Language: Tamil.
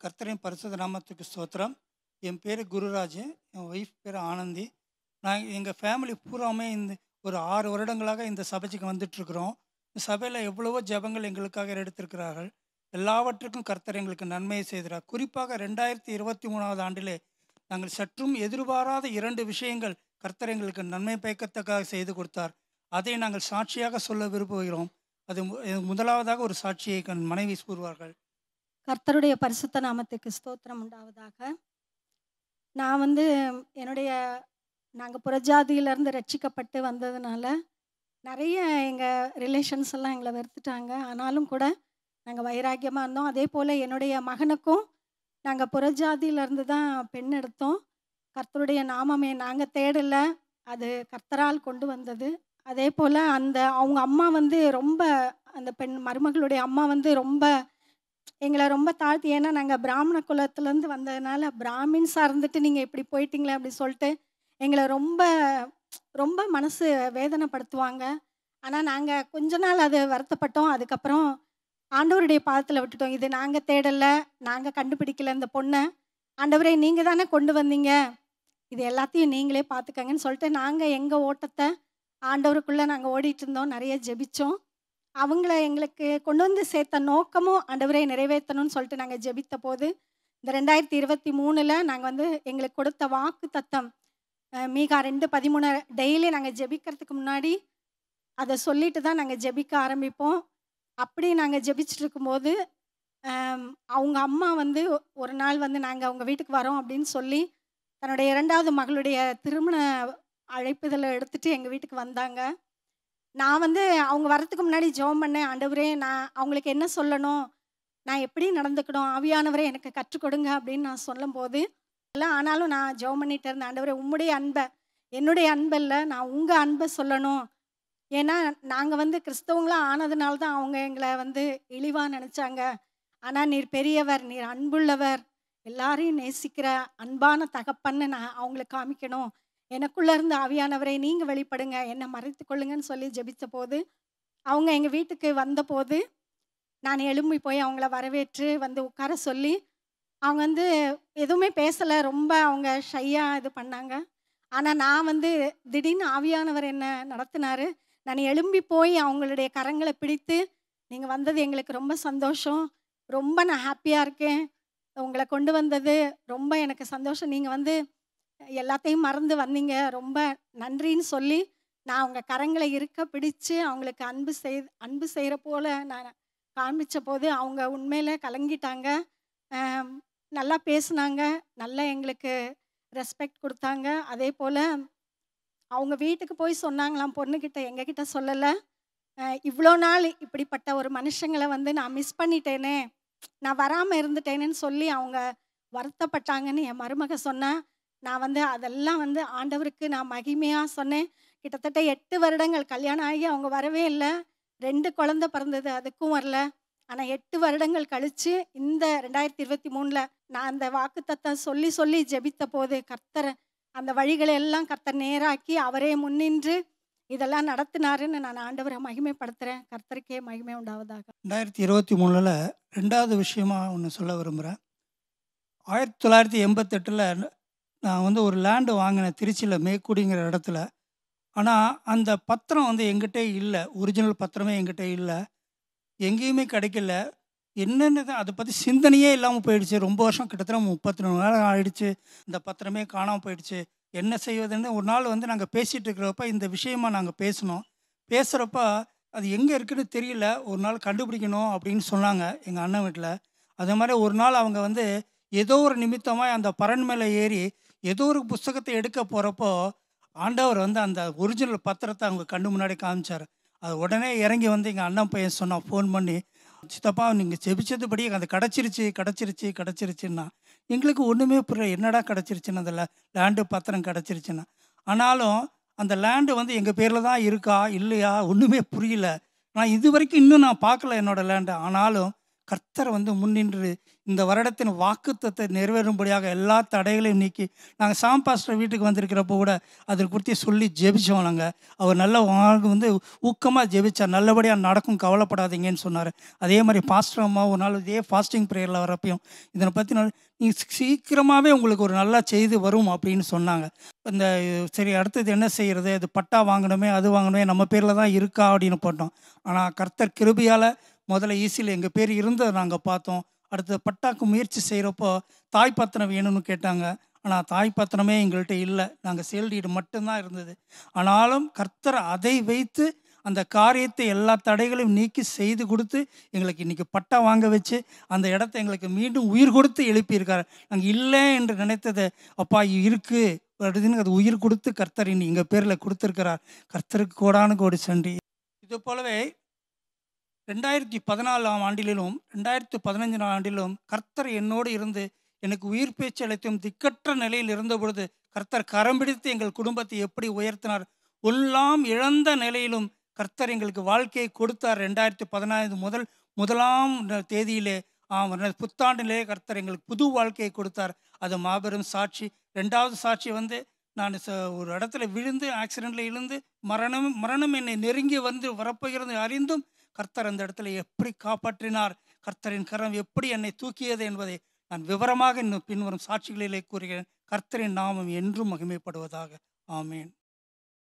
கர்த்தரின் பரிசுத்த நாமத்துக்கு ஸ்தோத்திரம். என் பேர் குருராஜ், என் ஒய்ஃப் பேர் ஆனந்தி. எங்கள் ஃபேமிலி பூராமே ஒரு 6 வருடங்களாக இந்த சபைக்கு வந்துட்டுருக்குறோம். இந்த சபையில் எவ்வளவோ ஜெபங்கள் எங்களுக்காக எடுத்திருக்கிறார்கள். எல்லாவற்றுக்கும் கர்த்தர் எங்களுக்கு நன்மையை செய்கிறார். குறிப்பாக 2023 ஆண்டிலே நாங்கள் சற்றும் எதிர்பாராத 2 விஷயங்கள் கர்த்தர் எங்களுக்கு நன்மை பயக்கத்தக்காக செய்து கொடுத்தார். அதை நாங்கள் சாட்சியாக சொல்ல விரும்புகிறோம். அது முதலாவதாக ஒரு சாட்சியை மனைவி கூறுவார்கள். கர்த்தருடைய பரிசுத்த நாமத்துக்கு ஸ்தோத்திரம் உண்டாவதாக. நான் நாங்கள் புறஜாதியிலேருந்து ரட்சிக்கப்பட்டு வந்ததுனால நிறைய எங்கள் ரிலேஷன்ஸ் எல்லாம் எங்களை வெறுத்துட்டாங்க. ஆனாலும் கூட நாங்கள் வைராக்கியமாக இருந்தோம். அதே போல் என்னுடைய மகனுக்கும் நாங்கள் புறஜாதியிலேருந்து தான் பெண் எடுத்தோம். கர்த்தருடைய நாமமே நாங்கள் தேடலை, அது கர்த்தரால் கொண்டு வந்தது. அதே போல் அவங்க அம்மா ரொம்ப அந்த பெண் மருமகளுடைய அம்மா ரொம்ப எங்களை ரொம்ப தாழ்த்தி, ஏன்னா நாங்கள் பிராமண குலத்துலேருந்து வந்ததுனால பிராமின்ஸாக இருந்துட்டு நீங்கள் இப்படி போயிட்டீங்களே அப்படி சொல்லிட்டு எங்களை ரொம்ப ரொம்ப மனசு வேதனைப்படுத்துவாங்க. ஆனால் நாங்கள் கொஞ்ச நாள் அது வருத்தப்பட்டோம். அதுக்கப்புறம் ஆண்டவருடைய பாதத்தில் விட்டுட்டோம். இது நாங்கள் தேடலை, நாங்கள் கண்டுபிடிக்கல இந்த பொண்ணை, ஆண்டவரே நீங்கள் தானே கொண்டு வந்தீங்க, இது எல்லாத்தையும் நீங்களே பார்த்துக்கங்கன்னு சொல்லிட்டு நாங்கள் எங்கள் ஓட்டத்தை ஆண்டவருக்குள்ளே நாங்கள் ஓடிட்டு இருந்தோம். நிறைய ஜெபித்தோம். அவங்கள எங்களுக்கு கொண்டு வந்து சேர்த்த நோக்கமும் ஆண்டவரை நிறைவேற்றணும்னு சொல்லிட்டு நாங்கள் ஜெபித்த போது இந்த 2023 நாங்கள் எங்களுக்கு கொடுத்த வாக்கு தத்தம் மீகா 2:13 டெய்லி நாங்கள் ஜெபிக்கிறதுக்கு முன்னாடி அதை சொல்லிட்டு தான் நாங்கள் ஜெபிக்க ஆரம்பிப்போம். அப்படி நாங்கள் ஜெபிச்சுட்டு இருக்கும்போது அவங்க அம்மா ஒரு நாள் நாங்கள் அவங்க வீட்டுக்கு வரோம் அப்படின்னு சொல்லி தன்னுடைய 2வது மகளுடைய திருமண அழைப்புதலை எடுத்துகிட்டு எங்கள் வீட்டுக்கு வந்தாங்க. நான் அவங்க வரத்துக்கு முன்னாடி ஜெபம் பண்ணேன். ஆண்டவரே, நான் அவங்களுக்கு என்ன சொல்லணும், நான் எப்படி நடந்துக்கணும், ஆவியானவரே எனக்கு கற்றுக் கொடுங்க அப்படின்னு நான் சொல்லும்போது எல்லாம். ஆனாலும் நான் ஜெபம் பண்ணிட்டு இருந்தேன், ஆண்டவரே உம்முடைய அன்பை, என்னுடைய அன்பல்ல, நான் உங்கள் அன்பை சொல்லணும். ஏன்னா நாங்கள் கிறிஸ்தவங்களாக ஆனதுனால தான் அவங்க எங்களை இழிவாக நினச்சாங்க. ஆனால் நீர் பெரியவர், நீர் அன்புள்ளவர், எல்லாரையும் நேசிக்கிற அன்பான தகப்பன்னு நான் அவங்களுக்கு காமிக்கணும். எனக்குள்ளே இருந்து ஆவியானவரை நீங்கள் வெளிப்படுங்க, என்னை மறைத்து கொள்ளுங்கன்னு சொல்லி ஜெபித்த போது அவங்க எங்கள் வீட்டுக்கு வந்தபோது நான் எழும்பி போய் அவங்கள வரவேற்று உட்கார சொல்லி அவங்க எதுவுமே பேசலை, ரொம்ப அவங்க ஷையாக இது பண்ணாங்க. ஆனால் நான் திடீர்னு ஆவியானவர் என்னை நடத்தினார். நான் எழும்பி போய் அவங்களுடைய கரங்களை பிடித்து, நீங்கள் வந்தது எங்களுக்கு ரொம்ப சந்தோஷம், ரொம்ப நான் ஹாப்பியாக இருக்கேன், உங்களை கொண்டு வந்தது ரொம்ப எனக்கு சந்தோஷம், நீங்கள் எல்லாத்தையும் மறந்து வந்தீங்க, ரொம்ப நன்றின்னு சொல்லி நான் அவங்க கரங்களை இருக்க பிடிச்சு அவங்களுக்கு அன்பு செய்கிற போல் நான் காண்பித்த போது அவங்க உண்மையில் கலங்கிட்டாங்க. நல்லா பேசுனாங்க, நல்லா எங்களுக்கு ரெஸ்பெக்ட் கொடுத்தாங்க. அதே போல் அவங்க வீட்டுக்கு போய் சொன்னாங்களாம் பொண்ணுக்கிட்ட, எங்ககிட்ட சொல்லலை, இவ்வளோ நாள் இப்படிப்பட்ட ஒரு மனுஷங்களை நான் மிஸ் பண்ணிட்டேனே, நான் வராமல் இருந்துட்டேனேன்னு சொல்லி அவங்க வருத்தப்பட்டாங்கன்னு என் மருமக சொன்னேன். நான் அதெல்லாம் ஆண்டவருக்கு நான் மகிமையாக சொன்னேன். கிட்டத்தட்ட 8 வருடங்கள் கல்யாணம் ஆகி அவங்க வரவே இல்லை. 2 குழந்தை பிறந்தது, அதுக்கும் வரல. ஆனால் 8 வருடங்கள் கழித்து இந்த 2023 நான் அந்த வாக்குத்தத்தம் சொல்லி சொல்லி ஜெபித்த போது கர்த்தர் அந்த வழிகளை எல்லாம் கர்த்தர் நேராக்கி அவரே முன்னின்று இதெல்லாம் நடத்தினாருன்னு நான் ஆண்டவரை மகிமைப்படுத்துகிறேன். கர்த்தருக்கே மகிமை உண்டாவதாக. 2023 2வது விஷயமா ஒன்று சொல்ல விரும்புகிறேன். 1988 நான் ஒரு லேண்டு வாங்கினேன் திருச்சியில், மேக்குடிங்கிற இடத்துல. ஆனால் அந்த பத்திரம் எங்கிட்ட இல்லை, ஒரிஜினல் பத்திரமே எங்கிட்ட இல்லை, எங்கேயுமே கிடைக்கல. என்னென்னு தான் அதை பற்றி சிந்தனையே இல்லாமல் போயிடுச்சு. ரொம்ப வருஷம், கிட்டத்தட்ட 34 நேரம் ஆயிடுச்சு, இந்த பத்திரமே காணாமல் போயிடுச்சு. என்ன செய்வதுன்னு ஒரு நாள் நாங்கள் பேசிகிட்டு இருக்கிறப்ப இந்த விஷயமா நாங்கள் பேசினோம். பேசுகிறப்ப அது எங்கே இருக்குன்னு தெரியல, ஒரு நாள் கண்டுபிடிக்கணும் அப்படின்னு சொன்னாங்க எங்கள் அண்ணன் வீட்டில். அதே மாதிரி ஒரு நாள் அவங்க ஏதோ ஒரு நிமித்தமாக அந்த பரண் மேலே ஏறி ஏதோ ஒரு புஸ்தகத்தை எடுக்க போகிறப்போ ஆண்டவர் அந்த ஒரிஜினல் பத்திரத்தை அவங்க கண்ணு முன்னாடி காமிச்சார். அது உடனே இறங்கி எங்கள் அண்ணன் பையன் சொன்னான், ஃபோன் பண்ணி, சித்தப்பா நீங்கள் ஜெபிச்சதுபடி அது கிடச்சிருச்சுன்னா. எங்களுக்கு ஒன்றுமே புரியல, என்னடா கிடச்சிருச்சுன்னு, அதில் லேண்டு பத்திரம் கிடச்சிருச்சுன்னா. ஆனாலும் அந்த லேண்டு எங்கள் பேரில் தான் இருக்கா இல்லையா ஒன்றுமே புரியல. நான் இது வரைக்கும் இன்னும் நான் பார்க்கல என்னோடய லேண்டை. ஆனாலும் கர்த்தர் வந்து முன்னின்று இந்த வருடத்தின் வாக்குத்தத்தை நிறைவேறும்படியாக எல்லா தடைகளையும் நீக்கி, நாங்கள் சாம் பாஸ்டர் வீட்டுக்கு வந்திருக்கிறப்போ கூட அதை குறித்து சொல்லி ஜெபிச்சோம். நாங்கள் அவர் நல்ல வந்து ஊக்கமாக ஜெபிச்சார், நல்லபடியாக நடக்கும், கவலைப்படாதீங்கன்னு சொன்னார். அதே மாதிரி பாஸ்டர் அம்மா ஒரு நாள் இதே ஃபாஸ்டிங் ப்ரேயரில் வரப்பையும் இதனை பற்றி நீங்கள் சீக்கிரமாகவே உங்களுக்கு ஒரு நல்ல செய்தி வரும் அப்படின்னு சொன்னாங்க. இந்த சரி அடுத்தது என்ன செய்கிறது, அது பட்டா வாங்கணுமே, அது வாங்கணுமே, நம்ம பேரில் தான் இருக்கா அப்படின்னு போட்டோம். ஆனால் கர்த்தர் கிருபையால் முதல்ல ஈஸியில் எங்கள் பேர் இருந்ததை நாங்கள் பார்த்தோம். அடுத்தது பட்டாக்கு முயற்சி செய்கிறப்போ தாய் பத்திரம் வேணும்னு கேட்டாங்க. ஆனால் தாய் பத்திரமே எங்கள்கிட்ட இல்லை, நாங்கள் சேல்டீடு மட்டும்தான் இருந்தது. ஆனாலும் கர்த்தர் அதை வைத்து அந்த காரியத்தை எல்லா தடைகளையும் நீக்கி செய்து கொடுத்து எங்களுக்கு இன்றைக்கி பட்டா வாங்க வச்சு அந்த இடத்த எங்களுக்கு மீண்டும் உயிர் கொடுத்து எழுப்பியிருக்காரு. நாங்கள் இல்லை என்று நினைத்ததை அப்பா இருக்குது அப்படின்னு அது உயிர் கொடுத்து கர்த்தர் இன்னி எங்கள் பேரில் கொடுத்துருக்கிறார். கர்த்தருக்கு கோடானு கோடி சண்டி. இது போலவே 2014ஆம் ஆண்டிலும் 2015ஆம் ஆண்டிலும் கர்த்தர் என்னோடு இருந்து எனக்கு உயிர் பேச்சு அளித்தும் திக்கற்ற நிலையில் இருந்த பொழுது கர்த்தர் கரம் பிடித்து எங்கள் குடும்பத்தை எப்படி உயர்த்தினார். எல்லாம் இழந்த நிலையிலும் கர்த்தர் எங்களுக்கு வாழ்க்கையை கொடுத்தார். 2015 முதலாம் தேதியிலே புத்தாண்டிலே கர்த்தர் எங்களுக்கு புது வாழ்க்கையை கொடுத்தார். அது மாபெரும் சாட்சி. 2வது சாட்சி வந்து நான் ஒரு இடத்துல விழுந்து ஆக்சிடெண்ட்டில் இழுந்து மரணம் என்னை நெருங்கி வந்து வரப்போகிறது அறிந்தும் கர்த்தர் அந்த இடத்துல எப்படி காப்பாற்றினார், கர்த்தரின் கரம் எப்படி என்னை தூக்கியது என்பதை நான் விவரமாக இன்னும் பின்வரும் சாட்சிகளிலே கூறுகிறேன். கர்த்தரின் நாமம் என்றும் மகிமைப்படுவதாக. ஆமேன்.